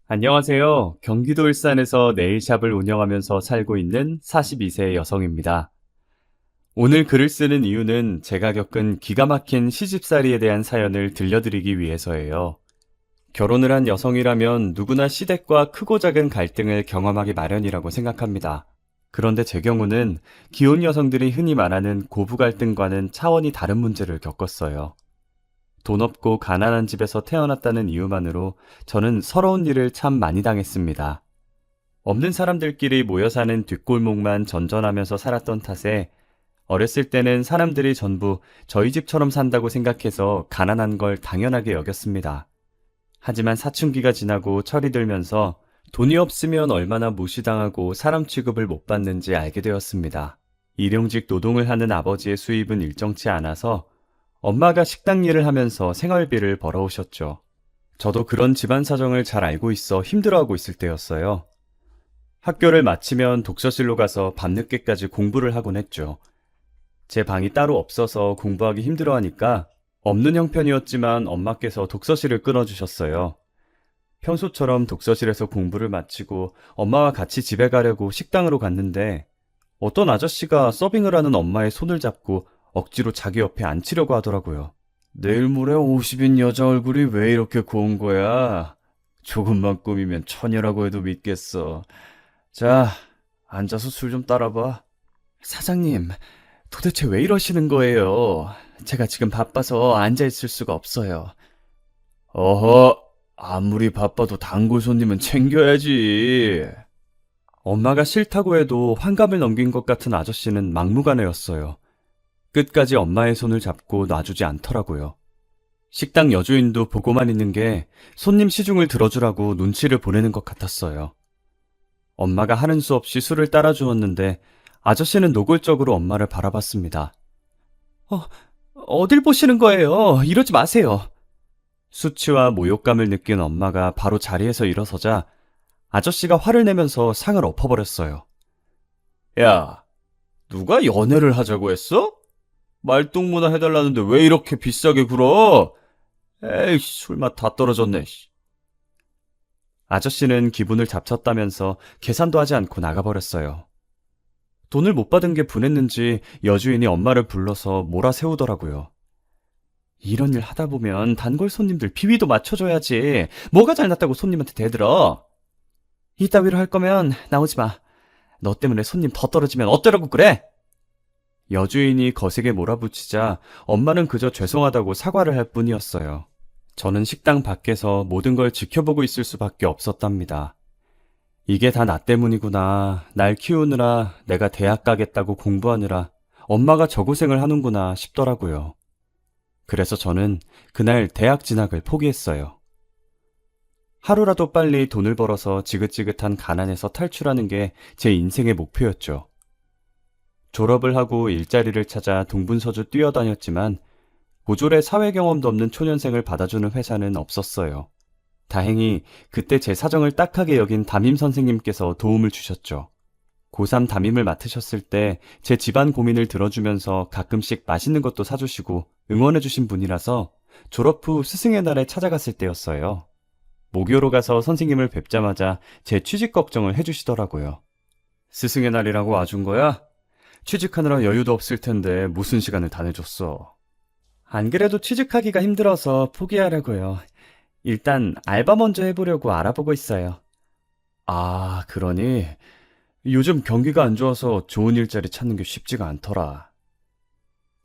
안녕하세요. 경기도 일산에서 네일샵을 운영하면서 살고 있는 42세 여성입니다. 오늘 글을 쓰는 이유는 제가 겪은 기가 막힌 시집살이에 대한 사연을 들려드리기 위해서예요. 결혼을 한 여성이라면 누구나 시댁과 크고 작은 갈등을 경험하기 마련이라고 생각합니다. 그런데 제 경우는 기혼 여성들이 흔히 말하는 고부 갈등과는 차원이 다른 문제를 겪었어요. 돈 없고 가난한 집에서 태어났다는 이유만으로 저는 서러운 일을 참 많이 당했습니다. 없는 사람들끼리 모여 사는 뒷골목만 전전하면서 살았던 탓에 어렸을 때는 사람들이 전부 저희 집처럼 산다고 생각해서 가난한 걸 당연하게 여겼습니다. 하지만 사춘기가 지나고 철이 들면서 돈이 없으면 얼마나 무시당하고 사람 취급을 못 받는지 알게 되었습니다. 일용직 노동을 하는 아버지의 수입은 일정치 않아서 엄마가 식당 일을 하면서 생활비를 벌어오셨죠. 저도 그런 집안 사정을 잘 알고 있어 힘들어하고 있을 때였어요. 학교를 마치면 독서실로 가서 밤늦게까지 공부를 하곤 했죠. 제 방이 따로 없어서 공부하기 힘들어하니까 없는 형편이었지만 엄마께서 독서실을 끊어주셨어요. 평소처럼 독서실에서 공부를 마치고 엄마와 같이 집에 가려고 식당으로 갔는데 어떤 아저씨가 서빙을 하는 엄마의 손을 잡고 억지로 자기 옆에 앉히려고 하더라고요. 내일 모레 50인 여자 얼굴이 왜 이렇게 고운 거야? 조금만 꾸미면 처녀라고 해도 믿겠어. 자, 앉아서 술 좀 따라봐. 사장님, 도대체 왜 이러시는 거예요? 제가 지금 바빠서 앉아있을 수가 없어요. 어허, 아무리 바빠도 단골 손님은 챙겨야지. 엄마가 싫다고 해도 환갑을 넘긴 것 같은 아저씨는 막무가내였어요. 끝까지 엄마의 손을 잡고 놔주지 않더라고요. 식당 여주인도 보고만 있는 게 손님 시중을 들어주라고 눈치를 보내는 것 같았어요. 엄마가 하는 수 없이 술을 따라주었는데 아저씨는 노골적으로 엄마를 바라봤습니다. 어, 어딜 보시는 거예요? 이러지 마세요. 수치와 모욕감을 느낀 엄마가 바로 자리에서 일어서자 아저씨가 화를 내면서 상을 엎어버렸어요. 야, 누가 연애를 하자고 했어? 말동무나 해달라는데 왜 이렇게 비싸게 굴어? 에이, 술맛 다 떨어졌네. 아저씨는 기분을 잡쳤다면서 계산도 하지 않고 나가버렸어요. 돈을 못 받은 게 분했는지 여주인이 엄마를 불러서 몰아세우더라고요. 이런 일 하다 보면 단골 손님들 비위도 맞춰줘야지. 뭐가 잘났다고 손님한테 대들어? 이따위로 할 거면 나오지 마. 너 때문에 손님 더 떨어지면 어쩌라고 그래? 여주인이 거세게 몰아붙이자 엄마는 그저 죄송하다고 사과를 할 뿐이었어요. 저는 식당 밖에서 모든 걸 지켜보고 있을 수밖에 없었답니다. 이게 다 나 때문이구나. 날 키우느라 내가 대학 가겠다고 공부하느라 엄마가 저 고생을 하는구나 싶더라고요. 그래서 저는 그날 대학 진학을 포기했어요. 하루라도 빨리 돈을 벌어서 지긋지긋한 가난에서 탈출하는 게 제 인생의 목표였죠. 졸업을 하고 일자리를 찾아 동분서주 뛰어다녔지만 고졸의 사회 경험도 없는 초년생을 받아주는 회사는 없었어요. 다행히 그때 제 사정을 딱하게 여긴 담임 선생님께서 도움을 주셨죠. 고3 담임을 맡으셨을 때 제 집안 고민을 들어주면서 가끔씩 맛있는 것도 사주시고 응원해주신 분이라서 졸업 후 스승의 날에 찾아갔을 때였어요. 모교로 가서 선생님을 뵙자마자 제 취직 걱정을 해주시더라고요. 스승의 날이라고 와준 거야? 취직하느라 여유도 없을 텐데 무슨 시간을 다 내줬어. 안 그래도 취직하기가 힘들어서 포기하려고요. 일단 알바 먼저 해보려고 알아보고 있어요. 아, 그러니 요즘 경기가 안 좋아서 좋은 일자리 찾는 게 쉽지가 않더라.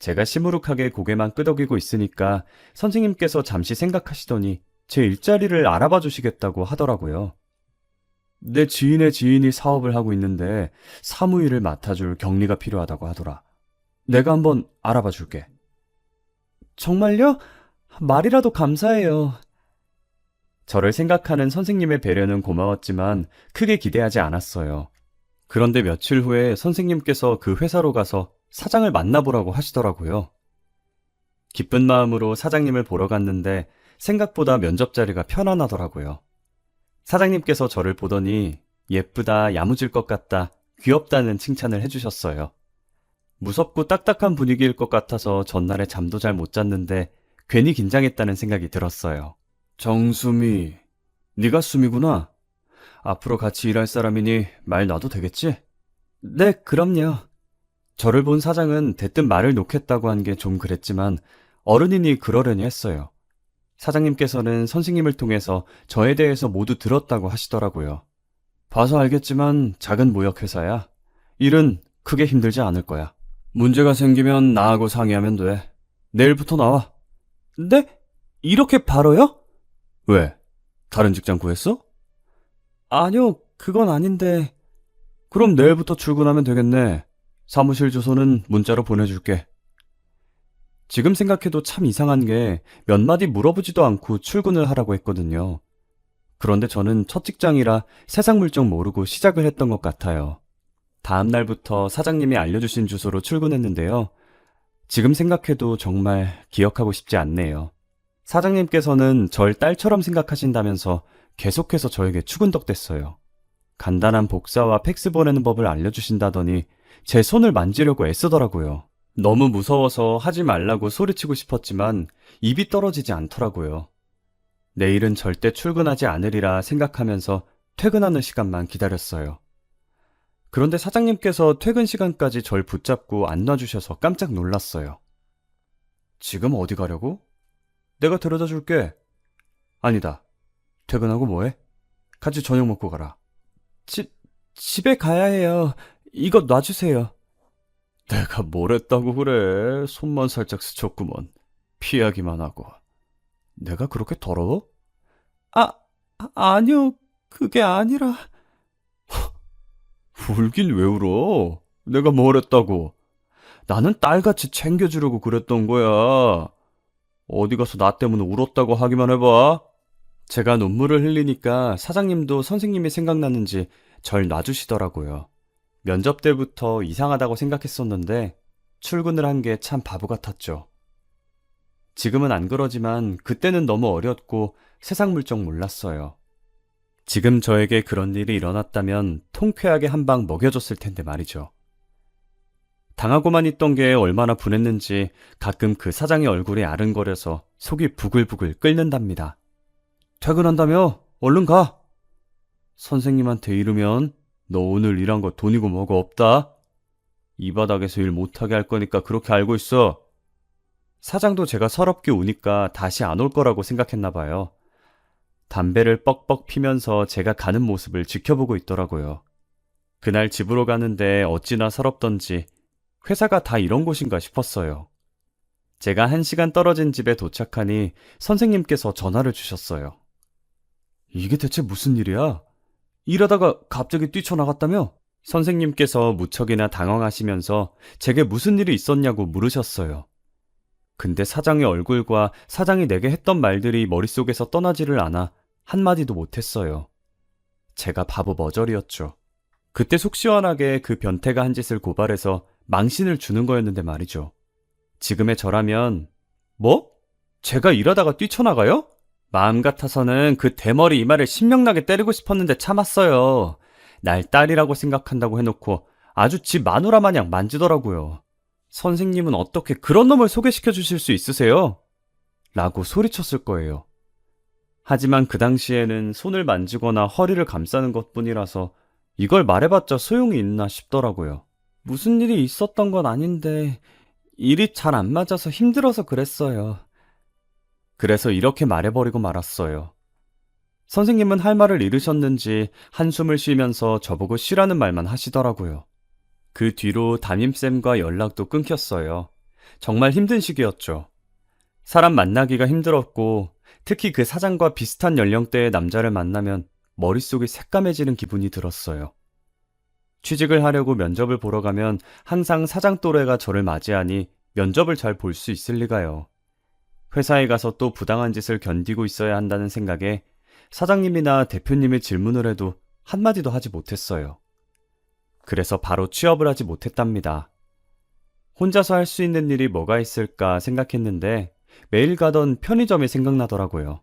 제가 시무룩하게 고개만 끄덕이고 있으니까 선생님께서 잠시 생각하시더니 제 일자리를 알아봐 주시겠다고 하더라고요. 내 지인의 지인이 사업을 하고 있는데 사무일을 맡아줄 격리가 필요하다고 하더라. 내가 한번 알아봐 줄게. 정말요? 말이라도 감사해요. 저를 생각하는 선생님의 배려는 고마웠지만 크게 기대하지 않았어요. 그런데 며칠 후에 선생님께서 그 회사로 가서 사장을 만나보라고 하시더라고요. 기쁜 마음으로 사장님을 보러 갔는데 생각보다 면접 자리가 편안하더라고요. 사장님께서 저를 보더니 예쁘다, 야무질 것 같다, 귀엽다는 칭찬을 해주셨어요. 무섭고 딱딱한 분위기일 것 같아서 전날에 잠도 잘 못 잤는데 괜히 긴장했다는 생각이 들었어요. 정수미, 네가 수미구나. 앞으로 같이 일할 사람이니 말 놔도 되겠지? 네, 그럼요. 저를 본 사장은 대뜸 말을 놓겠다고 한 게 좀 그랬지만 어른이니 그러려니 했어요. 사장님께서는 선생님을 통해서 저에 대해서 모두 들었다고 하시더라고요. 봐서 알겠지만 작은 무역회사야. 일은 크게 힘들지 않을 거야. 문제가 생기면 나하고 상의하면 돼. 내일부터 나와. 네? 이렇게 바로요? 왜? 다른 직장 구했어? 아니요, 그건 아닌데. 그럼 내일부터 출근하면 되겠네. 사무실 주소는 문자로 보내줄게. 지금 생각해도 참 이상한 게 몇 마디 물어보지도 않고 출근을 하라고 했거든요. 그런데 저는 첫 직장이라 세상 물정 모르고 시작을 했던 것 같아요. 다음 날부터 사장님이 알려주신 주소로 출근했는데요. 지금 생각해도 정말 기억하고 싶지 않네요. 사장님께서는 절 딸처럼 생각하신다면서 계속해서 저에게 추근덕댔어요. 간단한 복사와 팩스 보내는 법을 알려주신다더니 제 손을 만지려고 애쓰더라고요. 너무 무서워서 하지 말라고 소리치고 싶었지만 입이 떨어지지 않더라고요. 내일은 절대 출근하지 않으리라 생각하면서 퇴근하는 시간만 기다렸어요. 그런데 사장님께서 퇴근 시간까지 절 붙잡고 안 놔주셔서 깜짝 놀랐어요. 지금 어디 가려고? 내가 데려다 줄게. 아니다. 퇴근하고 뭐해? 같이 저녁 먹고 가라. 집에 가야 해요. 이거 놔주세요. 내가 뭘 했다고 그래. 손만 살짝 스쳤구먼. 피하기만 하고. 내가 그렇게 더러워? 아니요. 그게 아니라. 울긴 왜 울어? 내가 뭘 했다고. 나는 딸같이 챙겨주려고 그랬던 거야. 어디 가서 나 때문에 울었다고 하기만 해봐. 제가 눈물을 흘리니까 사장님도 선생님이 생각나는지 절 놔주시더라고요. 면접 때부터 이상하다고 생각했었는데 출근을 한 게 참 바보 같았죠. 지금은 안 그러지만 그때는 너무 어렸고 세상 물정 몰랐어요. 지금 저에게 그런 일이 일어났다면 통쾌하게 한 방 먹여줬을 텐데 말이죠. 당하고만 있던 게 얼마나 분했는지 가끔 그 사장의 얼굴이 아른거려서 속이 부글부글 끓는답니다. 퇴근한다며? 얼른 가! 선생님한테 이르면 너 오늘 일한 거 돈이고 뭐고 없다? 이 바닥에서 일 못하게 할 거니까 그렇게 알고 있어. 사장도 제가 서럽게 우니까 다시 안 올 거라고 생각했나 봐요. 담배를 뻑뻑 피면서 제가 가는 모습을 지켜보고 있더라고요. 그날 집으로 가는데 어찌나 서럽던지 회사가 다 이런 곳인가 싶었어요. 제가 1시간 떨어진 집에 도착하니 선생님께서 전화를 주셨어요. 이게 대체 무슨 일이야? 일하다가 갑자기 뛰쳐나갔다며? 선생님께서 무척이나 당황하시면서 제게 무슨 일이 있었냐고 물으셨어요. 근데 사장의 얼굴과 사장이 내게 했던 말들이 머릿속에서 떠나지를 않아 한마디도 못했어요. 제가 바보 머저리였죠. 그때 속 시원하게 그 변태가 한 짓을 고발해서 망신을 주는 거였는데 말이죠. 지금의 저라면 뭐? 제가 일하다가 뛰쳐나가요? 마음 같아서는 그 대머리 이마를 신명나게 때리고 싶었는데 참았어요. 날 딸이라고 생각한다고 해놓고 아주 지 마누라 마냥 만지더라고요. 선생님은 어떻게 그런 놈을 소개시켜 주실 수 있으세요? 라고 소리쳤을 거예요. 하지만 그 당시에는 손을 만지거나 허리를 감싸는 것뿐이라서 이걸 말해봤자 소용이 있나 싶더라고요. 무슨 일이 있었던 건 아닌데 일이 잘 안 맞아서 힘들어서 그랬어요. 그래서 이렇게 말해버리고 말았어요. 선생님은 할 말을 잃으셨는지 한숨을 쉬면서 저보고 쉬라는 말만 하시더라고요. 그 뒤로 담임쌤과 연락도 끊겼어요. 정말 힘든 시기였죠. 사람 만나기가 힘들었고 특히 그 사장과 비슷한 연령대의 남자를 만나면 머릿속이 새까매지는 기분이 들었어요. 취직을 하려고 면접을 보러 가면 항상 사장 또래가 저를 맞이하니 면접을 잘 볼 수 있을 리가요. 회사에 가서 또 부당한 짓을 견디고 있어야 한다는 생각에 사장님이나 대표님의 질문을 해도 한마디도 하지 못했어요. 그래서 바로 취업을 하지 못했답니다. 혼자서 할 수 있는 일이 뭐가 있을까 생각했는데 매일 가던 편의점이 생각나더라고요.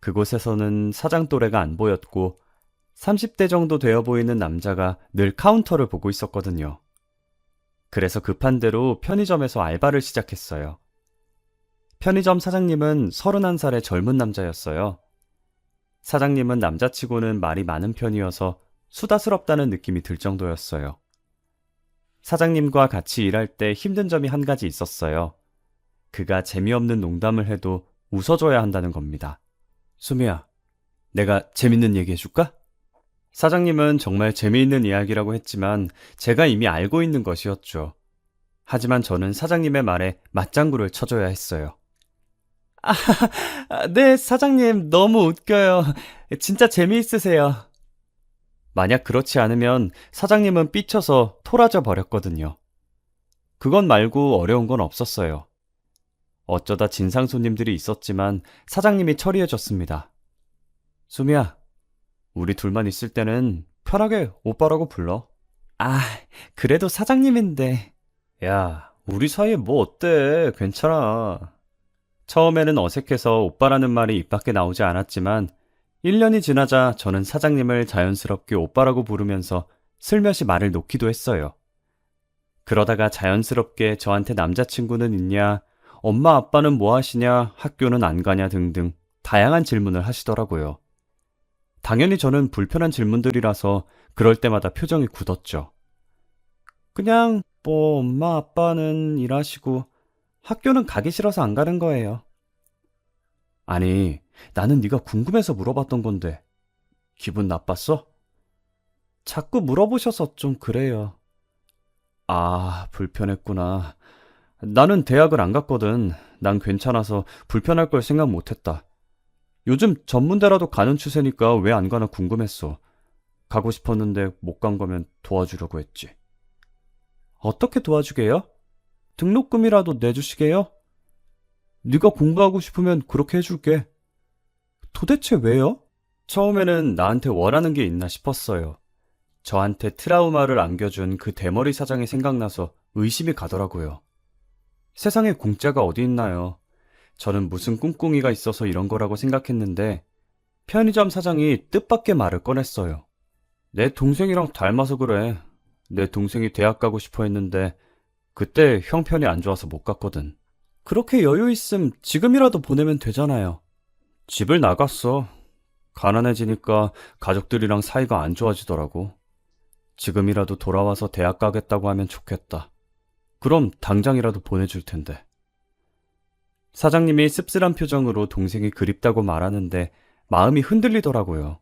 그곳에서는 사장 또래가 안 보였고 30대 정도 되어 보이는 남자가 늘 카운터를 보고 있었거든요. 그래서 급한 대로 편의점에서 알바를 시작했어요. 편의점 사장님은 31살의 젊은 남자였어요. 사장님은 남자치고는 말이 많은 편이어서 수다스럽다는 느낌이 들 정도였어요. 사장님과 같이 일할 때 힘든 점이 한 가지 있었어요. 그가 재미없는 농담을 해도 웃어줘야 한다는 겁니다. 수미야, 내가 재밌는 얘기 해줄까? 사장님은 정말 재미있는 이야기라고 했지만 제가 이미 알고 있는 것이었죠. 하지만 저는 사장님의 말에 맞장구를 쳐줘야 했어요. 아, 네, 사장님, 너무 웃겨요. 진짜 재미있으세요. 만약 그렇지 않으면 사장님은 삐쳐서 토라져 버렸거든요. 그건 말고 어려운 건 없었어요. 어쩌다 진상 손님들이 있었지만 사장님이 처리해줬습니다. 수미야, 우리 둘만 있을 때는 편하게 오빠라고 불러. 아, 그래도 사장님인데. 야, 우리 사이에 뭐 어때? 괜찮아. 처음에는 어색해서 오빠라는 말이 입 밖에 나오지 않았지만 1년이 지나자 저는 사장님을 자연스럽게 오빠라고 부르면서 슬며시 말을 놓기도 했어요. 그러다가 자연스럽게 저한테 남자친구는 있냐, 엄마 아빠는 뭐 하시냐, 학교는 안 가냐 등등 다양한 질문을 하시더라고요. 당연히 저는 불편한 질문들이라서 그럴 때마다 표정이 굳었죠. 그냥 뭐 엄마 아빠는 일하시고 학교는 가기 싫어서 안 가는 거예요. 아니, 나는 네가 궁금해서 물어봤던 건데 기분 나빴어? 자꾸 물어보셔서 좀 그래요. 아, 불편했구나. 나는 대학을 안 갔거든. 난 괜찮아서 불편할 걸 생각 못했다. 요즘 전문대라도 가는 추세니까 왜 안 가나 궁금했어. 가고 싶었는데 못 간 거면 도와주려고 했지. 어떻게 도와주게요? 등록금이라도 내주시게요? 네가 공부하고 싶으면 그렇게 해줄게. 도대체 왜요? 처음에는 나한테 원하는 게 있나 싶었어요. 저한테 트라우마를 안겨준 그 대머리 사장이 생각나서 의심이 가더라고요. 세상에 공짜가 어디 있나요? 저는 무슨 꿍꿍이가 있어서 이런 거라고 생각했는데 편의점 사장이 뜻밖의 말을 꺼냈어요. 내 동생이랑 닮아서 그래. 내 동생이 대학 가고 싶어 했는데 그때 형편이 안 좋아서 못 갔거든. 그렇게 여유 있음 지금이라도 보내면 되잖아요. 집을 나갔어. 가난해지니까 가족들이랑 사이가 안 좋아지더라고. 지금이라도 돌아와서 대학 가겠다고 하면 좋겠다. 그럼 당장이라도 보내줄 텐데. 사장님이 씁쓸한 표정으로 동생이 그립다고 말하는데 마음이 흔들리더라고요.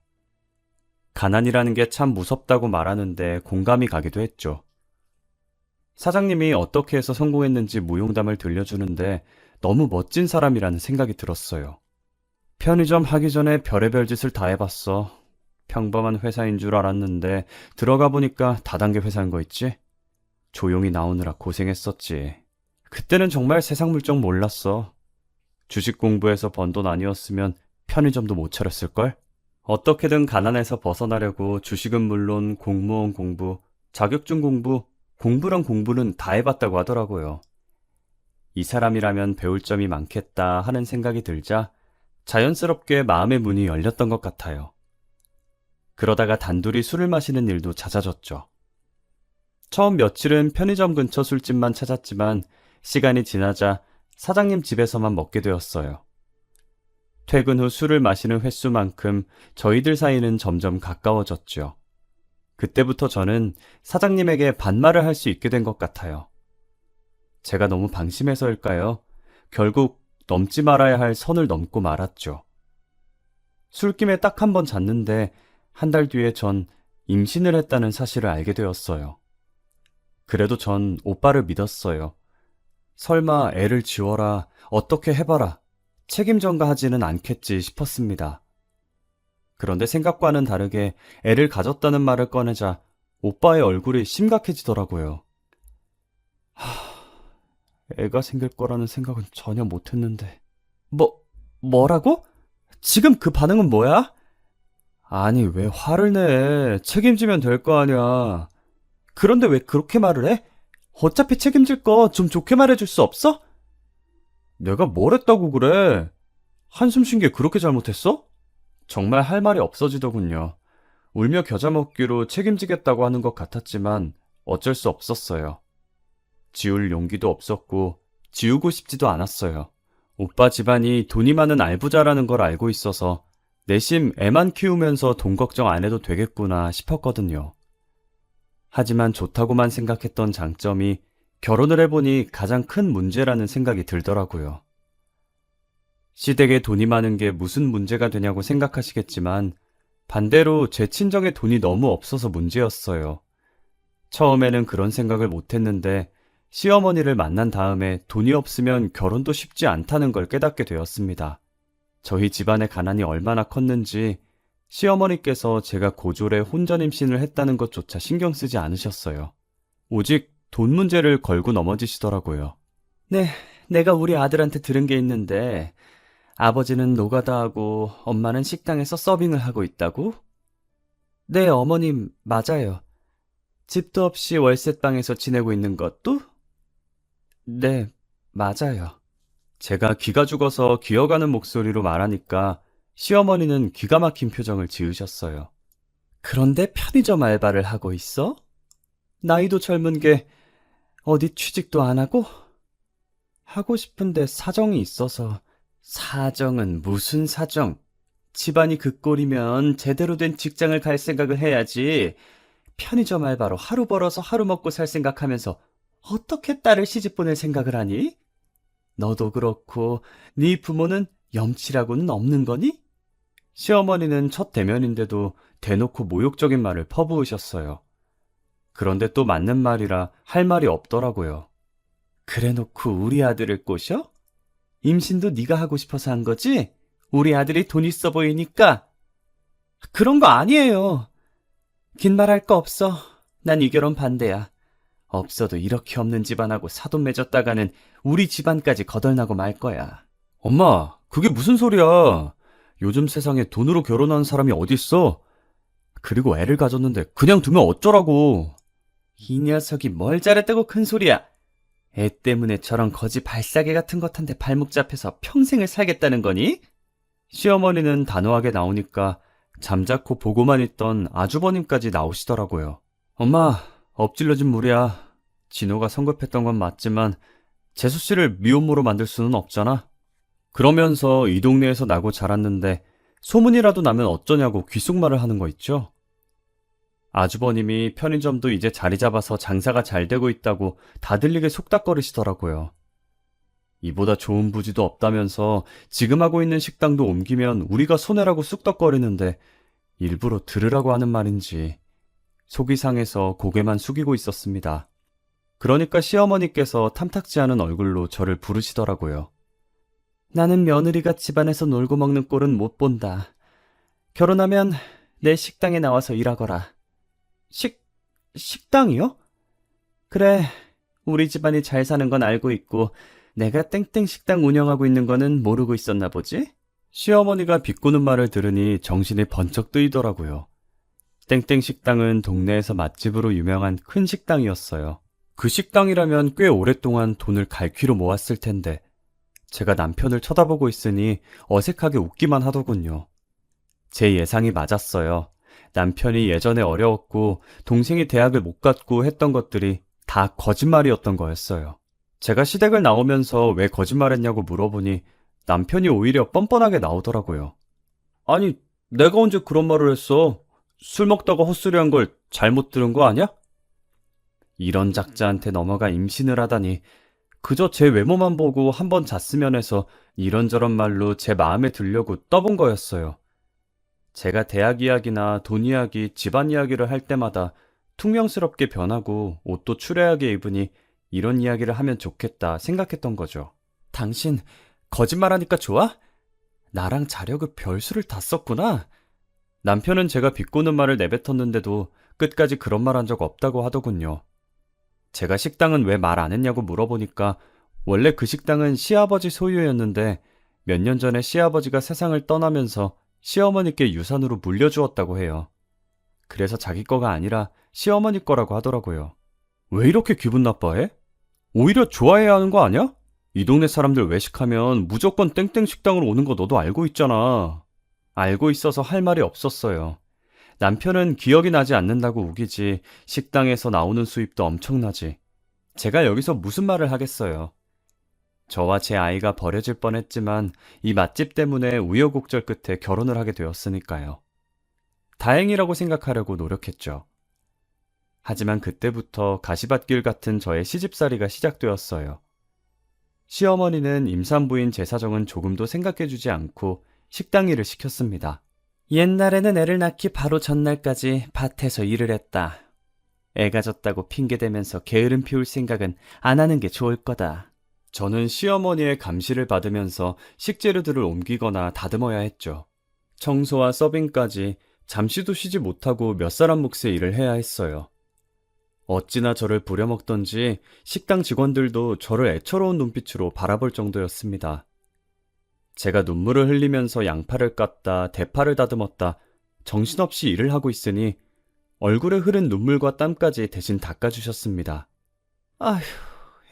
가난이라는 게 참 무섭다고 말하는데 공감이 가기도 했죠. 사장님이 어떻게 해서 성공했는지 무용담을 들려주는데 너무 멋진 사람이라는 생각이 들었어요. 편의점 하기 전에 별의별 짓을 다 해봤어. 평범한 회사인 줄 알았는데 들어가 보니까 다단계 회사인 거 있지? 조용히 나오느라 고생했었지. 그때는 정말 세상 물정 몰랐어. 주식 공부해서 번 돈 아니었으면 편의점도 못 차렸을걸? 어떻게든 가난에서 벗어나려고 주식은 물론 공무원 공부, 자격증 공부, 공부랑 공부는 다 해봤다고 하더라고요. 이 사람이라면 배울 점이 많겠다 하는 생각이 들자 자연스럽게 마음의 문이 열렸던 것 같아요. 그러다가 단둘이 술을 마시는 일도 잦아졌죠. 처음 며칠은 편의점 근처 술집만 찾았지만 시간이 지나자 사장님 집에서만 먹게 되었어요. 퇴근 후 술을 마시는 횟수만큼 저희들 사이는 점점 가까워졌죠. 그때부터 저는 사장님에게 반말을 할 수 있게 된 것 같아요. 제가 너무 방심해서일까요? 결국 넘지 말아야 할 선을 넘고 말았죠. 술김에 딱 한 번 잤는데 한 달 뒤에 전 임신을 했다는 사실을 알게 되었어요. 그래도 전 오빠를 믿었어요. 설마 애를 지워라, 어떻게 해봐라, 책임 전가하지는 않겠지 싶었습니다. 그런데 생각과는 다르게 애를 가졌다는 말을 꺼내자 오빠의 얼굴이 심각해지더라고요. 애가 생길 거라는 생각은 전혀 못했는데. 뭐라고? 지금 그 반응은 뭐야? 아니, 왜 화를 내? 책임지면 될 거 아니야. 그런데 왜 그렇게 말을 해? 어차피 책임질 거 좀 좋게 말해줄 수 없어? 내가 뭘 했다고 그래? 한숨 쉰 게 그렇게 잘못했어? 정말 할 말이 없어지더군요. 울며 겨자 먹기로 책임지겠다고 하는 것 같았지만 어쩔 수 없었어요. 지울 용기도 없었고 지우고 싶지도 않았어요. 오빠 집안이 돈이 많은 알부자라는 걸 알고 있어서 내심 애만 키우면서 돈 걱정 안 해도 되겠구나 싶었거든요. 하지만 좋다고만 생각했던 장점이 결혼을 해보니 가장 큰 문제라는 생각이 들더라고요. 시댁에 돈이 많은 게 무슨 문제가 되냐고 생각하시겠지만 반대로 제 친정에 돈이 너무 없어서 문제였어요. 처음에는 그런 생각을 못했는데 시어머니를 만난 다음에 돈이 없으면 결혼도 쉽지 않다는 걸 깨닫게 되었습니다. 저희 집안의 가난이 얼마나 컸는지 시어머니께서 제가 고졸에 혼전 임신을 했다는 것조차 신경 쓰지 않으셨어요. 오직 돈 문제를 걸고 넘어지시더라고요. 네, 내가 우리 아들한테 들은 게 있는데 아버지는 노가다하고 엄마는 식당에서 서빙을 하고 있다고? 네, 어머님, 맞아요. 집도 없이 월세방에서 지내고 있는 것도? 네, 맞아요. 제가 기가 죽어서 기어가는 목소리로 말하니까 시어머니는 기가 막힌 표정을 지으셨어요. 그런데 편의점 알바를 하고 있어? 나이도 젊은 게 어디 취직도 안 하고? 하고 싶은데 사정이 있어서. 사정은 무슨 사정? 집안이 그 꼴이면 제대로 된 직장을 갈 생각을 해야지. 편의점 알바로 하루 벌어서 하루 먹고 살 생각하면서 어떻게 딸을 시집 보낼 생각을 하니? 너도 그렇고 네 부모는 염치라고는 없는 거니? 시어머니는 첫 대면인데도 대놓고 모욕적인 말을 퍼부으셨어요. 그런데 또 맞는 말이라 할 말이 없더라고요. 그래놓고 우리 아들을 꼬셔? 임신도 네가 하고 싶어서 한 거지? 우리 아들이 돈 있어 보이니까? 그런 거 아니에요. 긴 말 할 거 없어. 난 이 결혼 반대야. 없어도 이렇게 없는 집안하고 사돈 맺었다가는 우리 집안까지 거덜나고 말 거야. 엄마, 그게 무슨 소리야? 요즘 세상에 돈으로 결혼하는 사람이 어딨어? 그리고 애를 가졌는데 그냥 두면 어쩌라고. 이 녀석이 뭘 잘했다고 큰 소리야. 애 때문에 저런 거지 발사계 같은 것한테 발목 잡혀서 평생을 살겠다는 거니? 시어머니는 단호하게 나오니까 잠자코 보고만 있던 아주버님까지 나오시더라고요. 엄마, 엎질러진 물이야. 진호가 성급했던 건 맞지만 재수 씨를 미혼모로 만들 수는 없잖아. 그러면서 이 동네에서 나고 자랐는데 소문이라도 나면 어쩌냐고 귓속말을 하는 거 있죠? 아주버님이 편의점도 이제 자리 잡아서 장사가 잘 되고 있다고 다 들리게 속닥거리시더라고요. 이보다 좋은 부지도 없다면서 지금 하고 있는 식당도 옮기면 우리가 손해라고 쑥덕거리는데 일부러 들으라고 하는 말인지 속이 상해서 고개만 숙이고 있었습니다. 그러니까 시어머니께서 탐탁지 않은 얼굴로 저를 부르시더라고요. 나는 며느리가 집안에서 놀고 먹는 꼴은 못 본다. 결혼하면 내 식당에 나와서 일하거라. 식당이요? 그래, 우리 집안이 잘 사는 건 알고 있고 내가 땡땡 식당 운영하고 있는 거는 모르고 있었나 보지? 시어머니가 비꼬는 말을 들으니 정신이 번쩍 뜨이더라고요. 땡땡 식당은 동네에서 맛집으로 유명한 큰 식당이었어요. 그 식당이라면 꽤 오랫동안 돈을 갈퀴로 모았을 텐데 제가 남편을 쳐다보고 있으니 어색하게 웃기만 하더군요. 제 예상이 맞았어요. 남편이 예전에 어려웠고 동생이 대학을 못 갔고 했던 것들이 다 거짓말이었던 거였어요. 제가 시댁을 나오면서 왜 거짓말했냐고 물어보니 남편이 오히려 뻔뻔하게 나오더라고요. 아니, 내가 언제 그런 말을 했어? 술 먹다가 헛소리한 걸 잘못 들은 거 아니야? 이런 작자한테 넘어가 임신을 하다니 그저 제 외모만 보고 한번 잤으면 해서 이런저런 말로 제 마음에 들려고 떠본 거였어요. 제가 대학 이야기나 돈 이야기, 집안 이야기를 할 때마다 퉁명스럽게 변하고 옷도 추레하게 입으니 이런 이야기를 하면 좋겠다 생각했던 거죠. 당신 거짓말하니까 좋아? 나랑 자려고 별수를 다 썼구나. 남편은 제가 비꼬는 말을 내뱉었는데도 끝까지 그런 말 한 적 없다고 하더군요. 제가 식당은 왜 말 안 했냐고 물어보니까 원래 그 식당은 시아버지 소유였는데 몇 년 전에 시아버지가 세상을 떠나면서 시어머니께 유산으로 물려주었다고 해요. 그래서 자기 거가 아니라 시어머니 거라고 하더라고요. 왜 이렇게 기분 나빠해? 오히려 좋아해야 하는 거 아니야? 이 동네 사람들 외식하면 무조건 땡땡 식당으로 오는 거 너도 알고 있잖아. 알고 있어서 할 말이 없었어요. 남편은 기억이 나지 않는다고 우기지 식당에서 나오는 수입도 엄청나지. 제가 여기서 무슨 말을 하겠어요. 저와 제 아이가 버려질 뻔했지만 이 맛집 때문에 우여곡절 끝에 결혼을 하게 되었으니까요. 다행이라고 생각하려고 노력했죠. 하지만 그때부터 가시밭길 같은 저의 시집살이가 시작되었어요. 시어머니는 임산부인 제 사정은 조금도 생각해주지 않고 식당 일을 시켰습니다. 옛날에는 애를 낳기 바로 전날까지 밭에서 일을 했다. 애가 졌다고 핑계대면서 게으름 피울 생각은 안 하는 게 좋을 거다. 저는 시어머니의 감시를 받으면서 식재료들을 옮기거나 다듬어야 했죠. 청소와 서빙까지 잠시도 쉬지 못하고 몇 사람 몫의 일을 해야 했어요. 어찌나 저를 부려먹던지 식당 직원들도 저를 애처로운 눈빛으로 바라볼 정도였습니다. 제가 눈물을 흘리면서 양파를 깠다, 대파를 다듬었다, 정신없이 일을 하고 있으니 얼굴에 흐른 눈물과 땀까지 대신 닦아주셨습니다. 아휴,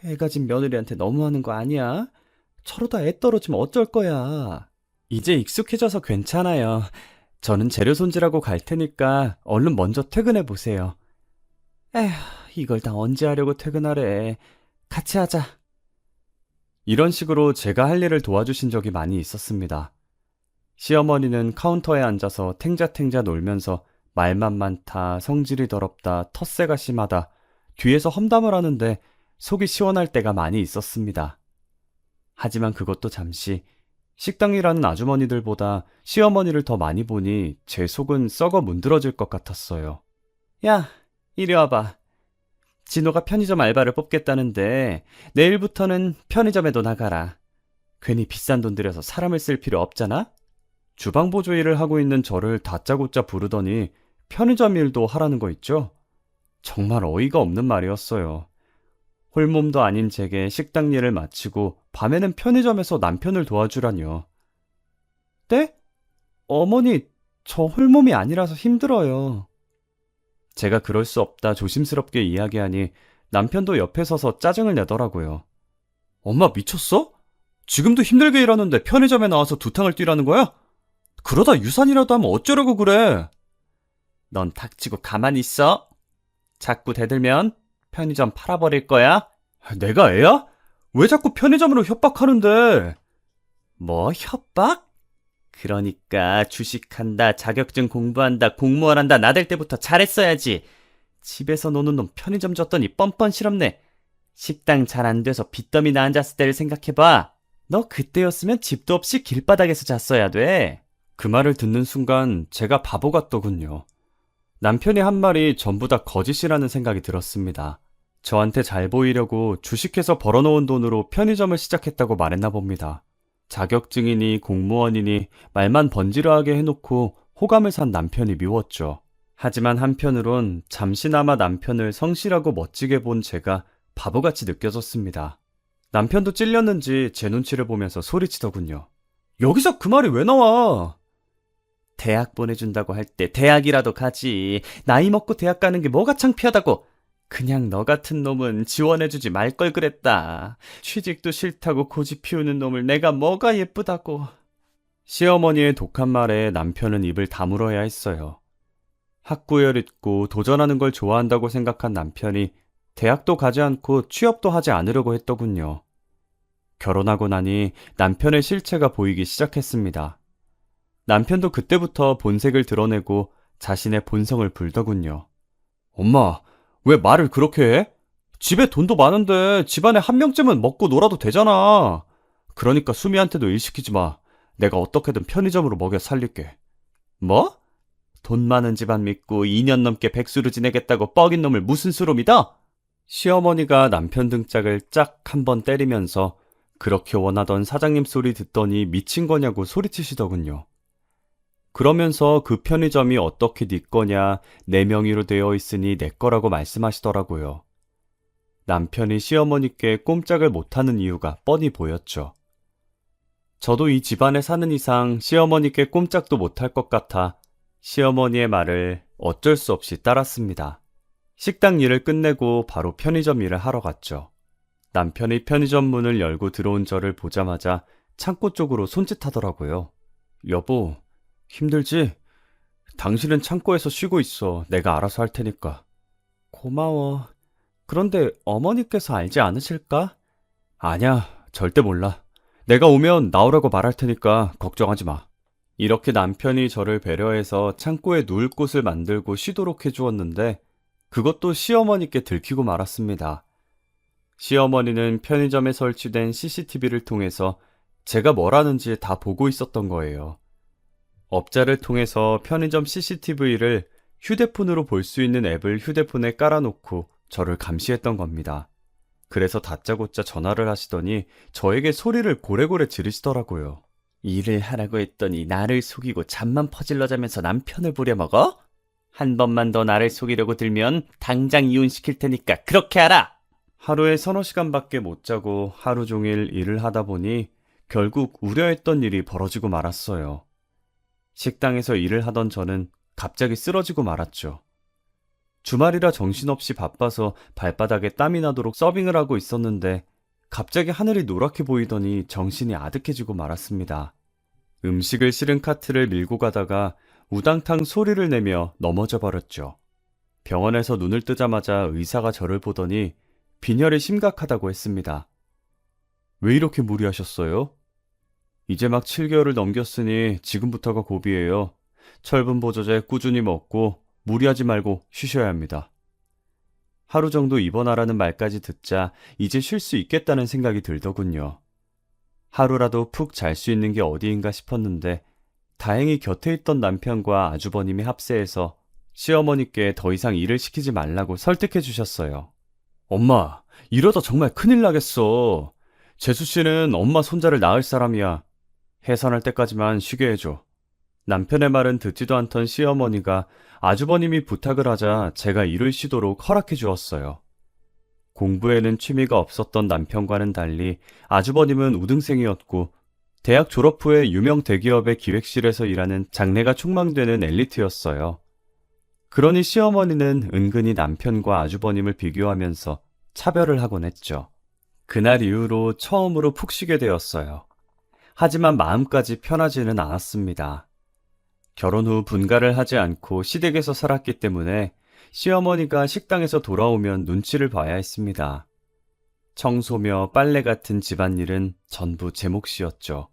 애가 진 며느리한테 너무하는 거 아니야? 저러다 애 떨어지면 어쩔 거야. 이제 익숙해져서 괜찮아요. 저는 재료 손질하고 갈 테니까 얼른 먼저 퇴근해 보세요. 에휴, 이걸 다 언제 하려고 퇴근하래. 같이 하자. 이런 식으로 제가 할 일을 도와주신 적이 많이 있었습니다. 시어머니는 카운터에 앉아서 탱자탱자 놀면서 말만 많다, 성질이 더럽다, 텃세가 심하다, 뒤에서 험담을 하는데 속이 시원할 때가 많이 있었습니다. 하지만 그것도 잠시, 식당 일하는 아주머니들보다 시어머니를 더 많이 보니 제 속은 썩어 문드러질 것 같았어요. 야, 이리 와봐. 진호가 편의점 알바를 뽑겠다는데 내일부터는 편의점에도 나가라. 괜히 비싼 돈 들여서 사람을 쓸 필요 없잖아? 주방 보조 일을 하고 있는 저를 다짜고짜 부르더니 편의점 일도 하라는 거 있죠? 정말 어이가 없는 말이었어요. 홀몸도 아닌 제게 식당 일을 마치고 밤에는 편의점에서 남편을 도와주라뇨. 네? 어머니, 저 홀몸이 아니라서 힘들어요. 제가 그럴 수 없다 조심스럽게 이야기하니 남편도 옆에 서서 짜증을 내더라고요. 엄마 미쳤어? 지금도 힘들게 일하는데 편의점에 나와서 두탕을 뛰라는 거야? 그러다 유산이라도 하면 어쩌려고 그래? 넌 닥치고 가만히 있어. 자꾸 대들면 편의점 팔아버릴 거야? 내가 애야? 왜 자꾸 편의점으로 협박하는데? 뭐 협박? 그러니까 주식한다, 자격증 공부한다, 공무원 한다 나댈 때부터 잘했어야지. 집에서 노는 놈 편의점 줬더니 뻔뻔 실없네. 식당 잘 안 돼서 빚더미 나 앉았을 때를 생각해봐. 너 그때였으면 집도 없이 길바닥에서 잤어야 돼. 그 말을 듣는 순간 제가 바보 같더군요. 남편이 한 말이 전부 다 거짓이라는 생각이 들었습니다. 저한테 잘 보이려고 주식해서 벌어놓은 돈으로 편의점을 시작했다고 말했나 봅니다. 자격증이니 공무원이니 말만 번지르하게 해놓고 호감을 산 남편이 미웠죠. 하지만 한편으론 잠시나마 남편을 성실하고 멋지게 본 제가 바보같이 느껴졌습니다. 남편도 찔렸는지 제 눈치를 보면서 소리치더군요. 여기서 그 말이 왜 나와? 대학 보내준다고 할 때 대학이라도 가지. 나이 먹고 대학 가는 게 뭐가 창피하다고. 그냥 너 같은 놈은 지원해주지 말 걸 그랬다. 취직도 싫다고 고집 피우는 놈을 내가 뭐가 예쁘다고. 시어머니의 독한 말에 남편은 입을 다물어야 했어요. 학구열 있고 도전하는 걸 좋아한다고 생각한 남편이 대학도 가지 않고 취업도 하지 않으려고 했더군요. 결혼하고 나니 남편의 실체가 보이기 시작했습니다. 남편도 그때부터 본색을 드러내고 자신의 본성을 불더군요. 엄마, 왜 말을 그렇게 해? 집에 돈도 많은데 집안에 한 명쯤은 먹고 놀아도 되잖아. 그러니까 수미한테도 일 시키지 마. 내가 어떻게든 편의점으로 먹여 살릴게. 뭐? 돈 많은 집안 믿고 2년 넘게 백수로 지내겠다고 뻐긴 놈을 무슨 수로 믿어? 시어머니가 남편 등짝을 짝 한 번 때리면서 그렇게 원하던 사장님 소리 듣더니 미친 거냐고 소리치시더군요. 그러면서 그 편의점이 어떻게 네 거냐, 내 명의로 되어 있으니 내 거라고 말씀하시더라고요. 남편이 시어머니께 꼼짝을 못하는 이유가 뻔히 보였죠. 저도 이 집안에 사는 이상 시어머니께 꼼짝도 못할 것 같아 시어머니의 말을 어쩔 수 없이 따랐습니다. 식당 일을 끝내고 바로 편의점 일을 하러 갔죠. 남편이 편의점 문을 열고 들어온 저를 보자마자 창고 쪽으로 손짓하더라고요. 여보, 힘들지? 당신은 창고에서 쉬고 있어. 내가 알아서 할 테니까. 고마워. 그런데 어머니께서 알지 않으실까? 아냐, 절대 몰라. 내가 오면 나오라고 말할 테니까 걱정하지 마. 이렇게 남편이 저를 배려해서 창고에 누울 곳을 만들고 쉬도록 해주었는데 그것도 시어머니께 들키고 말았습니다. 시어머니는 편의점에 설치된 CCTV를 통해서 제가 뭘 하는지 다 보고 있었던 거예요. 업자를 통해서 편의점 CCTV를 휴대폰으로 볼 수 있는 앱을 휴대폰에 깔아놓고 저를 감시했던 겁니다. 그래서 다짜고짜 전화를 하시더니 저에게 소리를 고래고래 지르시더라고요. 일을 하라고 했더니 나를 속이고 잠만 퍼질러 자면서 남편을 부려먹어? 한 번만 더 나를 속이려고 들면 당장 이혼시킬 테니까 그렇게 하라! 하루에 서너 시간밖에 못 자고 하루 종일 일을 하다 보니 결국 우려했던 일이 벌어지고 말았어요. 식당에서 일을 하던 저는 갑자기 쓰러지고 말았죠. 주말이라 정신없이 바빠서 발바닥에 땀이 나도록 서빙을 하고 있었는데 갑자기 하늘이 노랗게 보이더니 정신이 아득해지고 말았습니다. 음식을 실은 카트를 밀고 가다가 우당탕 소리를 내며 넘어져 버렸죠. 병원에서 눈을 뜨자마자 의사가 저를 보더니 빈혈이 심각하다고 했습니다. 왜 이렇게 무리하셨어요? 이제 막 7개월을 넘겼으니 지금부터가 고비예요. 철분 보조제 꾸준히 먹고 무리하지 말고 쉬셔야 합니다. 하루 정도 입원하라는 말까지 듣자 이제 쉴 수 있겠다는 생각이 들더군요. 하루라도 푹 잘 수 있는 게 어디인가 싶었는데 다행히 곁에 있던 남편과 아주버님이 합세해서 시어머니께 더 이상 일을 시키지 말라고 설득해 주셨어요. 엄마, 이러다 정말 큰일 나겠어. 재수 씨는 엄마 손자를 낳을 사람이야. 해산할 때까지만 쉬게 해줘. 남편의 말은 듣지도 않던 시어머니가 아주버님이 부탁을 하자 제가 일을 쉬도록 허락해 주었어요. 공부에는 취미가 없었던 남편과는 달리 아주버님은 우등생이었고 대학 졸업 후에 유명 대기업의 기획실에서 일하는 장래가 촉망되는 엘리트였어요. 그러니 시어머니는 은근히 남편과 아주버님을 비교하면서 차별을 하곤 했죠. 그날 이후로 처음으로 푹 쉬게 되었어요. 하지만 마음까지 편하지는 않았습니다. 결혼 후 분가를 하지 않고 시댁에서 살았기 때문에 시어머니가 식당에서 돌아오면 눈치를 봐야 했습니다. 청소며 빨래 같은 집안일은 전부 제 몫이었죠.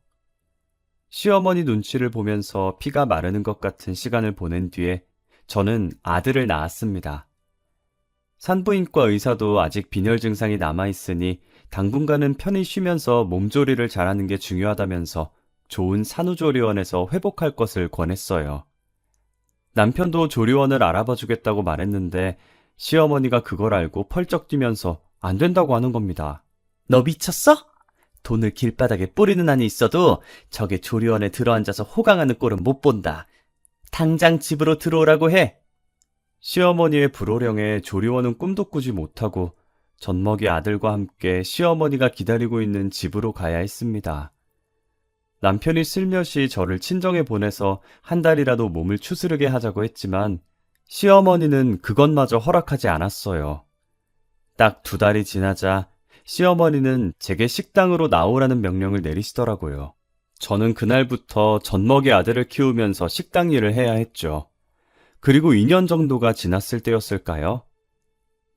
시어머니 눈치를 보면서 피가 마르는 것 같은 시간을 보낸 뒤에 저는 아들을 낳았습니다. 산부인과 의사도 아직 빈혈 증상이 남아있으니 당분간은 편히 쉬면서 몸조리를 잘하는 게 중요하다면서 좋은 산후조리원에서 회복할 것을 권했어요. 남편도 조리원을 알아봐 주겠다고 말했는데 시어머니가 그걸 알고 펄쩍 뛰면서 안 된다고 하는 겁니다. 너 미쳤어? 돈을 길바닥에 뿌리는 한이 있어도 저게 조리원에 들어앉아서 호강하는 꼴은 못 본다. 당장 집으로 들어오라고 해. 시어머니의 불호령에 조리원은 꿈도 꾸지 못하고 젖먹이 아들과 함께 시어머니가 기다리고 있는 집으로 가야 했습니다. 남편이 슬며시 저를 친정에 보내서 한 달이라도 몸을 추스르게 하자고 했지만 시어머니는 그것마저 허락하지 않았어요. 딱 2달이 지나자 시어머니는 제게 식당으로 나오라는 명령을 내리시더라고요. 저는 그날부터 젖먹이 아들을 키우면서 식당 일을 해야 했죠. 그리고 2년 정도가 지났을 때였을까요?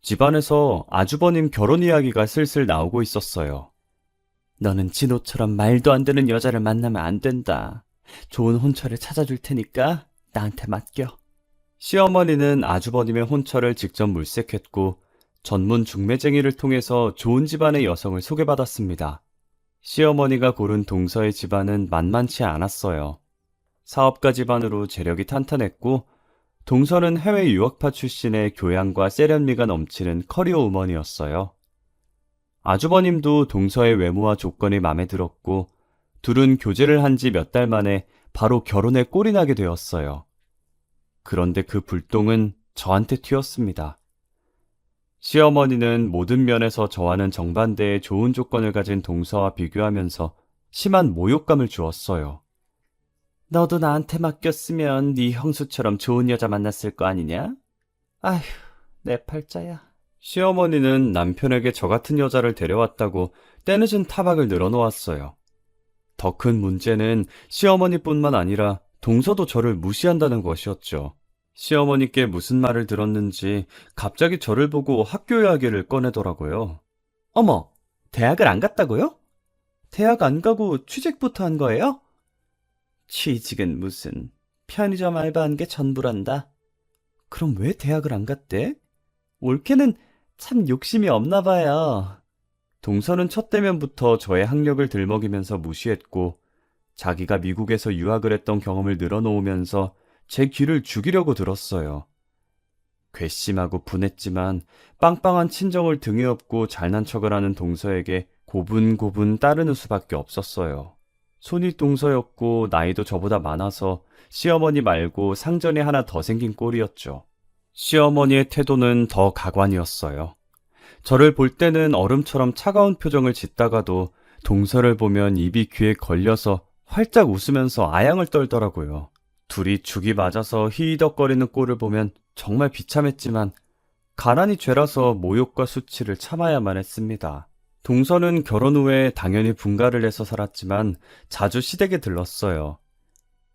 집안에서 아주버님 결혼 이야기가 슬슬 나오고 있었어요. 너는 진호처럼 말도 안 되는 여자를 만나면 안 된다. 좋은 혼처를 찾아줄 테니까 나한테 맡겨. 시어머니는 아주버님의 혼처를 직접 물색했고 전문 중매쟁이를 통해서 좋은 집안의 여성을 소개받았습니다. 시어머니가 고른 동서의 집안은 만만치 않았어요. 사업가 집안으로 재력이 탄탄했고 동서는 해외 유학파 출신의 교양과 세련미가 넘치는 커리어 우먼이었어요. 아주버님도 동서의 외모와 조건이 마음에 들었고 둘은 교제를 한 지 몇 달 만에 바로 결혼에 꼴이 나게 되었어요. 그런데 그 불똥은 저한테 튀었습니다. 시어머니는 모든 면에서 저와는 정반대의 좋은 조건을 가진 동서와 비교하면서 심한 모욕감을 주었어요. 너도 나한테 맡겼으면 네 형수처럼 좋은 여자 만났을 거 아니냐? 아휴, 내 팔자야. 시어머니는 남편에게 저 같은 여자를 데려왔다고 때늦은 타박을 늘어놓았어요. 더 큰 문제는 시어머니뿐만 아니라 동서도 저를 무시한다는 것이었죠. 시어머니께 무슨 말을 들었는지 갑자기 저를 보고 학교 이야기를 꺼내더라고요. 어머, 대학을 안 갔다고요? 대학 안 가고 취직부터 한 거예요? 취직은 무슨, 편의점 알바한 게 전부란다. 그럼 왜 대학을 안 갔대? 올케는 참 욕심이 없나 봐요. 동서는 첫 대면부터 저의 학력을 들먹이면서 무시했고, 자기가 미국에서 유학을 했던 경험을 늘어놓으면서 제 귀를 죽이려고 들었어요. 괘씸하고 분했지만 빵빵한 친정을 등에 업고 잘난 척을 하는 동서에게 고분고분 따르는 수밖에 없었어요. 손이 동서였고 나이도 저보다 많아서 시어머니 말고 상전이 하나 더 생긴 꼴이었죠. 시어머니의 태도는 더 가관이었어요. 저를 볼 때는 얼음처럼 차가운 표정을 짓다가도 동서를 보면 입이 귀에 걸려서 활짝 웃으면서 아양을 떨더라고요. 둘이 죽이 맞아서 히히덕거리는 꼴을 보면 정말 비참했지만 가난이 죄라서 모욕과 수치를 참아야만 했습니다. 동서는 결혼 후에 당연히 분가를 해서 살았지만 자주 시댁에 들렀어요.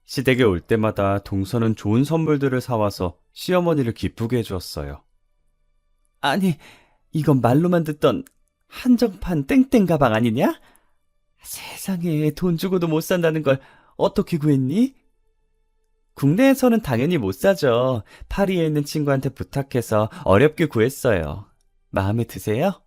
시댁에 올 때마다 동서는 좋은 선물들을 사와서 시어머니를 기쁘게 해주었어요. 아니, 이건 말로만 듣던 한정판 땡땡 가방 아니냐? 세상에 돈 주고도 못 산다는 걸 어떻게 구했니? 국내에서는 당연히 못 사죠. 파리에 있는 친구한테 부탁해서 어렵게 구했어요. 마음에 드세요?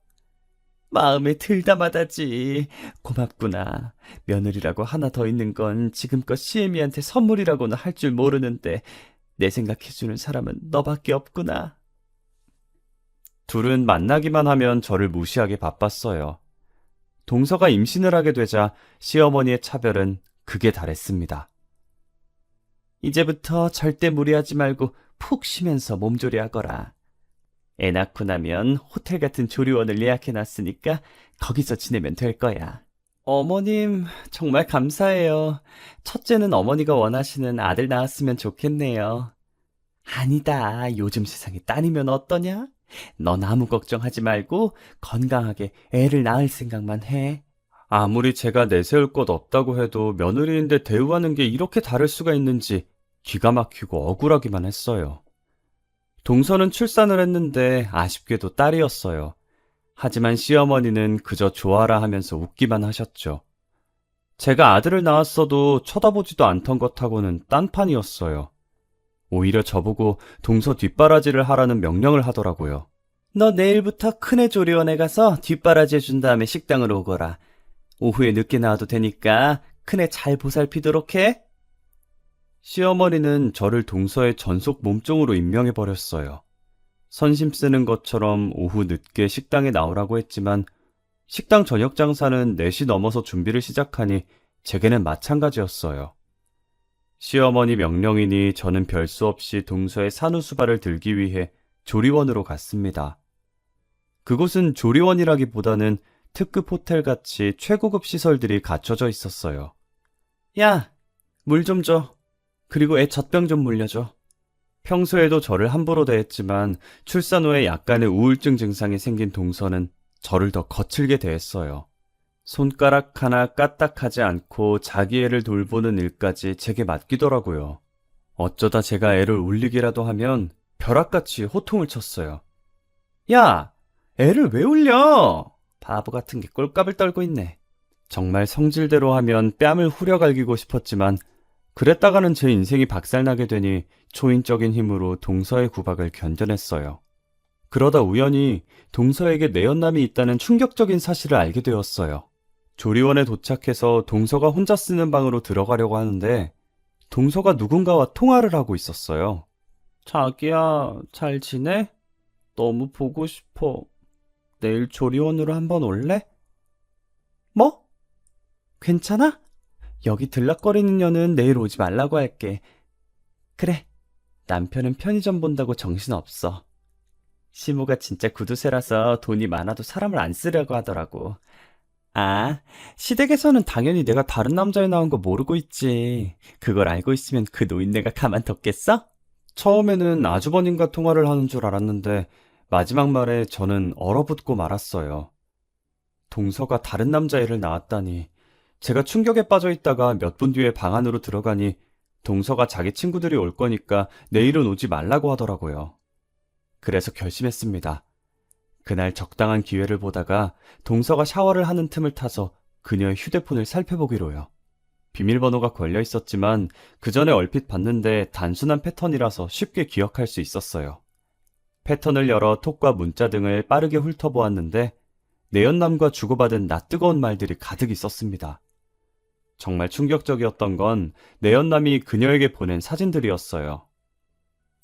마음에 들다마다지. 고맙구나. 며느리라고 하나 더 있는 건 지금껏 시애미한테 선물이라고는 할 줄 모르는데 내 생각해주는 사람은 너밖에 없구나. 둘은 만나기만 하면 저를 무시하게 바빴어요. 동서가 임신을 하게 되자 시어머니의 차별은 극에 달했습니다. 이제부터 절대 무리하지 말고 푹 쉬면서 몸조리하거라. 애 낳고 나면 호텔 같은 조리원을 예약해놨으니까 거기서 지내면 될 거야. 어머님, 정말 감사해요. 첫째는 어머니가 원하시는 아들 낳았으면 좋겠네요. 아니다. 요즘 세상에 딸이면 어떠냐? 넌 아무 걱정하지 말고 건강하게 애를 낳을 생각만 해. 아무리 제가 내세울 것 없다고 해도 며느리인데 대우하는 게 이렇게 다를 수가 있는지 기가 막히고 억울하기만 했어요. 동서는 출산을 했는데 아쉽게도 딸이었어요. 하지만 시어머니는 그저 좋아라 하면서 웃기만 하셨죠. 제가 아들을 낳았어도 쳐다보지도 않던 것하고는 딴판이었어요. 오히려 저보고 동서 뒷바라지를 하라는 명령을 하더라고요. 너 내일부터 큰애 조리원에 가서 뒷바라지 해준 다음에 식당으로 오거라. 오후에 늦게 나와도 되니까 큰애 잘 보살피도록 해. 시어머니는 저를 동서의 전속 몸종으로 임명해버렸어요. 선심 쓰는 것처럼 오후 늦게 식당에 나오라고 했지만 식당 저녁 장사는 4시 넘어서 준비를 시작하니 제게는 마찬가지였어요. 시어머니 명령이니 저는 별수 없이 동서의 산후수발을 들기 위해 조리원으로 갔습니다. 그곳은 조리원이라기보다는 특급 호텔같이 최고급 시설들이 갖춰져 있었어요. 야, 물 좀 줘. 그리고 애 젖병 좀 물려줘. 평소에도 저를 함부로 대했지만 출산 후에 약간의 우울증 증상이 생긴 동서는 저를 더 거칠게 대했어요. 손가락 하나 까딱하지 않고 자기 애를 돌보는 일까지 제게 맡기더라고요. 어쩌다 제가 애를 울리기라도 하면 벼락같이 호통을 쳤어요. 야! 애를 왜 울려? 바보 같은 게 꼴값을 떨고 있네. 정말 성질대로 하면 뺨을 후려갈기고 싶었지만 그랬다가는 제 인생이 박살나게 되니 초인적인 힘으로 동서의 구박을 견뎌냈어요. 그러다 우연히 동서에게 내연남이 있다는 충격적인 사실을 알게 되었어요. 조리원에 도착해서 동서가 혼자 쓰는 방으로 들어가려고 하는데 동서가 누군가와 통화를 하고 있었어요. 자기야, 잘 지내? 너무 보고 싶어. 내일 조리원으로 한번 올래? 뭐? 괜찮아? 여기 들락거리는 년은 내일 오지 말라고 할게. 그래, 남편은 편의점 본다고 정신없어. 시모가 진짜 구두쇠라서 돈이 많아도 사람을 안 쓰려고 하더라고. 아, 시댁에서는 당연히 내가 다른 남자에 나온 거 모르고 있지. 그걸 알고 있으면 그 노인네가 가만뒀겠어? 처음에는 아주버님과 통화를 하는 줄 알았는데 마지막 말에 저는 얼어붙고 말았어요. 동서가 다른 남자애를 낳았다니. 제가 충격에 빠져 있다가 몇 분 뒤에 방 안으로 들어가니 동서가 자기 친구들이 올 거니까 내일은 오지 말라고 하더라고요. 그래서 결심했습니다. 그날 적당한 기회를 보다가 동서가 샤워를 하는 틈을 타서 그녀의 휴대폰을 살펴보기로요. 비밀번호가 걸려 있었지만 그 전에 얼핏 봤는데 단순한 패턴이라서 쉽게 기억할 수 있었어요. 패턴을 열어 톡과 문자 등을 빠르게 훑어보았는데 내연남과 주고받은 낯뜨거운 말들이 가득 있었습니다. 정말 충격적이었던 건 내연남이 그녀에게 보낸 사진들이었어요.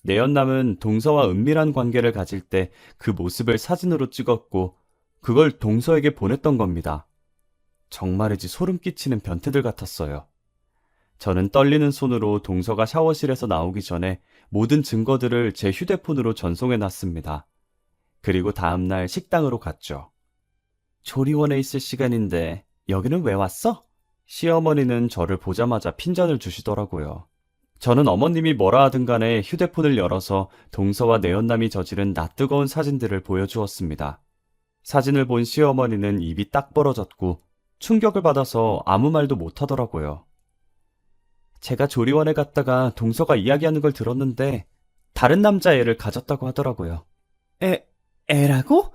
내연남은 동서와 은밀한 관계를 가질 때 그 모습을 사진으로 찍었고 그걸 동서에게 보냈던 겁니다. 정말이지 소름 끼치는 변태들 같았어요. 저는 떨리는 손으로 동서가 샤워실에서 나오기 전에 모든 증거들을 제 휴대폰으로 전송해 놨습니다. 그리고 다음날 식당으로 갔죠. 조리원에 있을 시간인데 여기는 왜 왔어? 시어머니는 저를 보자마자 핀잔을 주시더라고요. 저는 어머님이 뭐라 하든 간에 휴대폰을 열어서 동서와 내연남이 저지른 낯뜨거운 사진들을 보여주었습니다. 사진을 본 시어머니는 입이 딱 벌어졌고 충격을 받아서 아무 말도 못하더라고요. 제가 조리원에 갔다가 동서가 이야기하는 걸 들었는데 다른 남자애를 가졌다고 하더라고요. 애라고?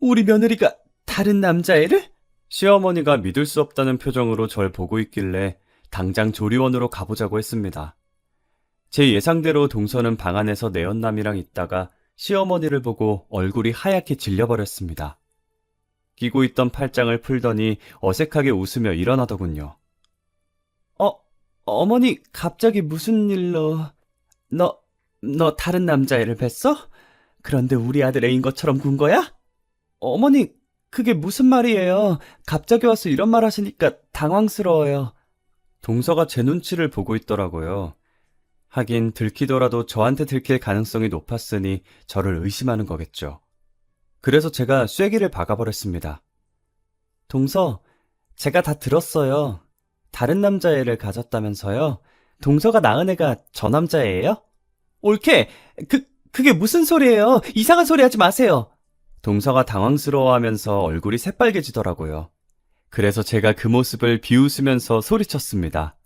우리 며느리가 다른 남자애를? 시어머니가 믿을 수 없다는 표정으로 절 보고 있길래 당장 조리원으로 가보자고 했습니다. 제 예상대로 동서는 방 안에서 내연남이랑 있다가 시어머니를 보고 얼굴이 하얗게 질려버렸습니다. 끼고 있던 팔짱을 풀더니 어색하게 웃으며 일어나더군요. 어머니 갑자기 무슨 일로... 너 다른 남자애를 뵀어? 그런데 우리 아들 애인 것처럼 군 거야? 어머니 그게 무슨 말이에요? 갑자기 와서 이런 말 하시니까 당황스러워요. 동서가 제 눈치를 보고 있더라고요. 하긴 들키더라도 저한테 들킬 가능성이 높았으니 저를 의심하는 거겠죠. 그래서 제가 쐐기를 박아버렸습니다. 동서, 제가 다 들었어요. 다른 남자애를 가졌다면서요? 동서가 낳은 애가 저 남자애예요? 옳게! 그게 무슨 소리예요? 이상한 소리 하지 마세요! 동서가 당황스러워하면서 얼굴이 새빨개지더라고요. 그래서 제가 그 모습을 비웃으면서 소리쳤습니다.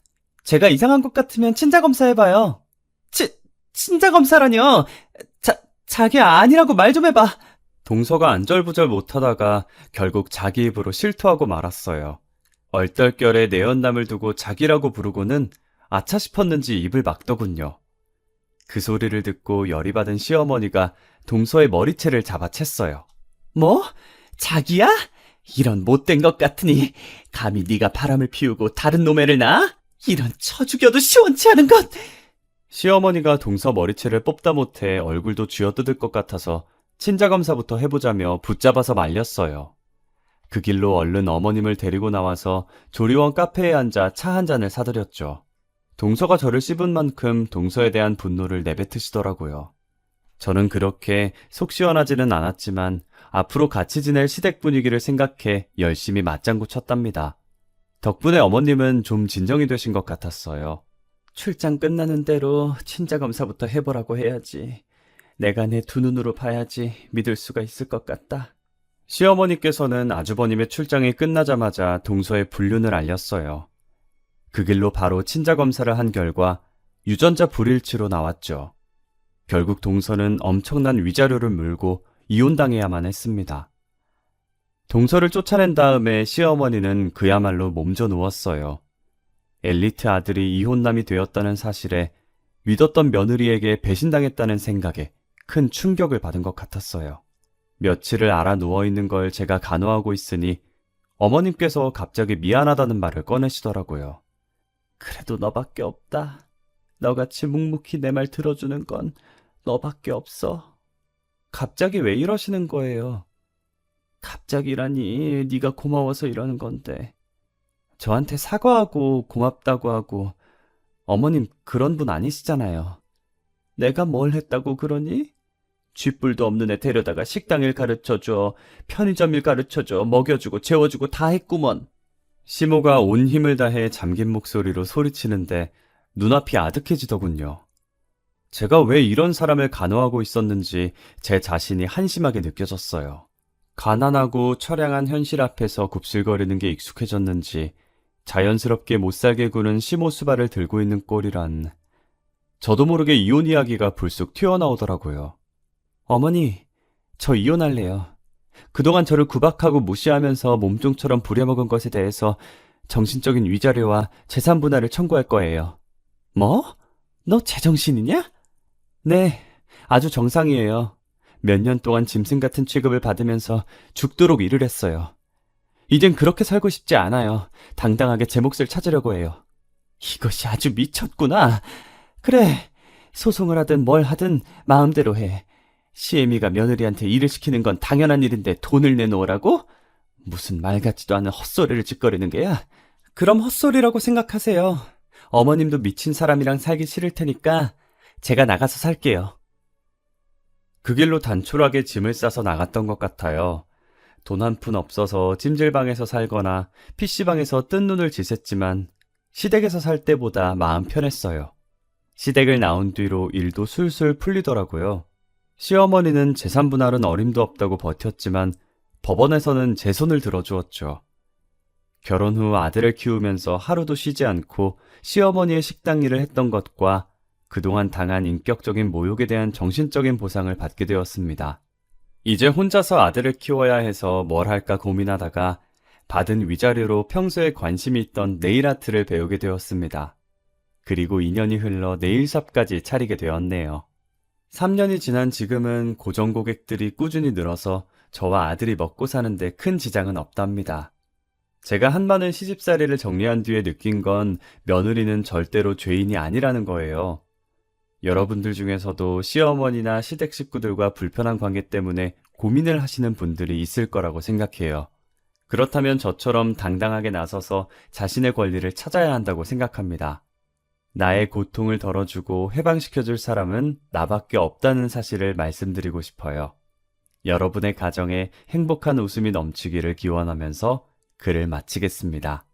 제가 이상한 것 같으면 친자검사 해봐요. 친자검사라뇨? 자기야 아니라고 말 좀 해봐. 동서가 안절부절 못하다가 결국 자기 입으로 실토하고 말았어요. 얼떨결에 내연남을 두고 자기라고 부르고는 아차 싶었는지 입을 막더군요. 그 소리를 듣고 열이 받은 시어머니가 동서의 머리채를 잡아챘어요. 뭐? 자기야? 이런 못된 것 같으니 감히 네가 바람을 피우고 다른 놈애를 낳아? 이런 쳐 죽여도 시원치 않은 것! 시어머니가 동서 머리채를 뽑다 못해 얼굴도 쥐어뜯을 것 같아서 친자검사부터 해보자며 붙잡아서 말렸어요. 그 길로 얼른 어머님을 데리고 나와서 조리원 카페에 앉아 차 한 잔을 사드렸죠. 동서가 저를 씹은 만큼 동서에 대한 분노를 내뱉으시더라고요. 저는 그렇게 속 시원하지는 않았지만 앞으로 같이 지낼 시댁 분위기를 생각해 열심히 맞장구 쳤답니다. 덕분에 어머님은 좀 진정이 되신 것 같았어요. 출장 끝나는 대로 친자검사부터 해보라고 해야지. 내가 내 두 눈으로 봐야지 믿을 수가 있을 것 같다. 시어머니께서는 아주버님의 출장이 끝나자마자 동서의 불륜을 알렸어요. 그 길로 바로 친자검사를 한 결과 유전자 불일치로 나왔죠. 결국 동서는 엄청난 위자료를 물고 이혼당해야만 했습니다. 동서를 쫓아낸 다음에 시어머니는 그야말로 몸져 누웠어요. 엘리트 아들이 이혼남이 되었다는 사실에 믿었던 며느리에게 배신당했다는 생각에 큰 충격을 받은 것 같았어요. 며칠을 알아 누워있는 걸 제가 간호하고 있으니 어머님께서 갑자기 미안하다는 말을 꺼내시더라고요. 그래도 너밖에 없다. 너같이 묵묵히 내 말 들어주는 건 너밖에 없어. 갑자기 왜 이러시는 거예요? 갑자기라니 네가 고마워서 이러는 건데. 저한테 사과하고 고맙다고 하고 어머님 그런 분 아니시잖아요. 내가 뭘 했다고 그러니? 쥐뿔도 없는 애 데려다가 식당일 가르쳐줘, 편의점 일 가르쳐줘, 먹여주고 재워주고 다 했구먼. 시모가 온 힘을 다해 잠긴 목소리로 소리치는데 눈앞이 아득해지더군요. 제가 왜 이런 사람을 간호하고 있었는지 제 자신이 한심하게 느껴졌어요. 가난하고 처량한 현실 앞에서 굽실거리는 게 익숙해졌는지 자연스럽게 못살게 구는 시모 수발을 들고 있는 꼴이란. 저도 모르게 이혼 이야기가 불쑥 튀어나오더라고요. 어머니, 저 이혼할래요. 그동안 저를 구박하고 무시하면서 몸종처럼 부려먹은 것에 대해서 정신적인 위자료와 재산 분할을 청구할 거예요. 뭐? 너 제정신이냐? 네, 아주 정상이에요. 몇 년 동안 짐승 같은 취급을 받으면서 죽도록 일을 했어요. 이젠 그렇게 살고 싶지 않아요. 당당하게 제 몫을 찾으려고 해요. 이것이 아주 미쳤구나. 그래, 소송을 하든 뭘 하든 마음대로 해. 시애미가 며느리한테 일을 시키는 건 당연한 일인데 돈을 내놓으라고? 무슨 말 같지도 않은 헛소리를 짓거리는 게야? 그럼 헛소리라고 생각하세요. 어머님도 미친 사람이랑 살기 싫을 테니까 제가 나가서 살게요. 그 길로 단촐하게 짐을 싸서 나갔던 것 같아요. 돈 한 푼 없어서 찜질방에서 살거나 PC방에서 뜬 눈을 지샜지만 시댁에서 살 때보다 마음 편했어요. 시댁을 나온 뒤로 일도 술술 풀리더라고요. 시어머니는 재산 분할은 어림도 없다고 버텼지만 법원에서는 제 손을 들어주었죠. 결혼 후 아들을 키우면서 하루도 쉬지 않고 시어머니의 식당 일을 했던 것과 그동안 당한 인격적인 모욕에 대한 정신적인 보상을 받게 되었습니다. 이제 혼자서 아들을 키워야 해서 뭘 할까 고민하다가 받은 위자료로 평소에 관심이 있던 네일아트를 배우게 되었습니다. 그리고 2년이 흘러 네일샵까지 차리게 되었네요. 3년이 지난 지금은 고정 고객들이 꾸준히 늘어서 저와 아들이 먹고 사는데 큰 지장은 없답니다. 제가 한많은 시집살이를 정리한 뒤에 느낀 건 며느리는 절대로 죄인이 아니라는 거예요. 여러분들 중에서도 시어머니나 시댁 식구들과 불편한 관계 때문에 고민을 하시는 분들이 있을 거라고 생각해요. 그렇다면 저처럼 당당하게 나서서 자신의 권리를 찾아야 한다고 생각합니다. 나의 고통을 덜어주고 해방시켜줄 사람은 나밖에 없다는 사실을 말씀드리고 싶어요. 여러분의 가정에 행복한 웃음이 넘치기를 기원하면서 글을 마치겠습니다.